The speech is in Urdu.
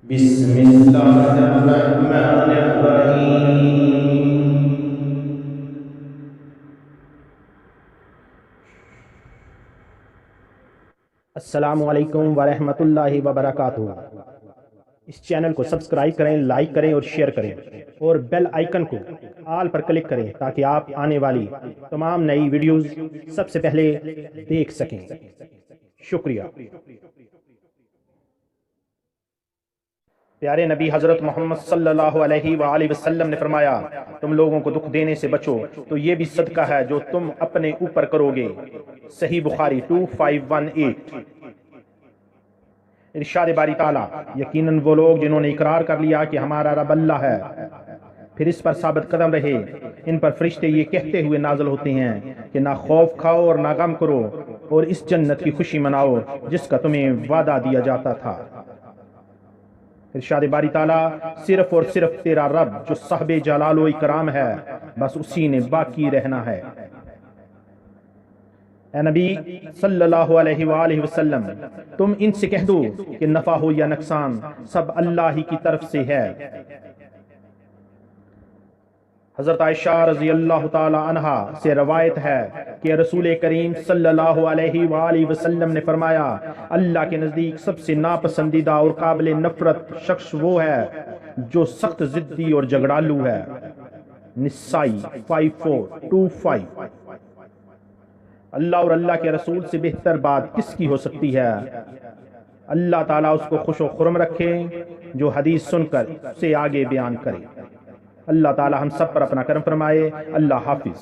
بسم اللہ الرحمن الرحیم۔ السلام علیکم ورحمۃ اللہ وبرکاتہ۔ اس چینل کو سبسکرائب کریں، لائک کریں اور شیئر کریں، اور بیل آئیکن کو آل پر کلک کریں تاکہ آپ آنے والی تمام نئی ویڈیوز سب سے پہلے دیکھ سکیں۔ شکریہ۔ پیارے نبی حضرت محمد صلی اللہ علیہ وآلہ وسلم نے فرمایا، تم لوگوں کو دکھ دینے سے بچو تو یہ بھی صدقہ ہے جو تم اپنے اوپر کرو گے۔ صحیح بخاری 2518۔ ارشاد باری تعالیٰ، یقیناً وہ لوگ جنہوں نے اقرار کر لیا کہ ہمارا رب اللہ ہے، پھر اس پر ثابت قدم رہے، ان پر فرشتے یہ کہتے ہوئے نازل ہوتے ہیں کہ نہ خوف کھاؤ اور نہ غم کرو، اور اس جنت کی خوشی مناؤ جس کا تمہیں وعدہ دیا جاتا تھا۔ ارشاد باری تعالیٰ، صرف اور صرف تیرا رب جو صاحب جلال و اکرام ہے، بس اسی نے باقی رہنا ہے۔ اے نبی صلی اللہ علیہ وآلہ وسلم، تم ان سے کہہ دو کہ نفع ہو یا نقصان سب اللہ ہی کی طرف سے ہے۔ حضرت عائشہ رضی اللہ تعالی عنہا سے روایت ہے کہ رسول کریم صلی اللہ علیہ وآلہ وسلم نے فرمایا، اللہ کے نزدیک سب سے ناپسندیدہ اور قابل نفرت شخص وہ ہے جو سخت ضدی اور جھگڑالو ہے۔ نسائی 5425۔ اللہ اور اللہ کے رسول سے بہتر بات کس کی ہو سکتی ہے؟ اللہ تعالیٰ اس کو خوش و خرم رکھے جو حدیث سن کر اسے آگے بیان کرے۔ اللہ تعالیٰ ہم سب پر اپنا کرم فرمائے۔ اللہ حافظ۔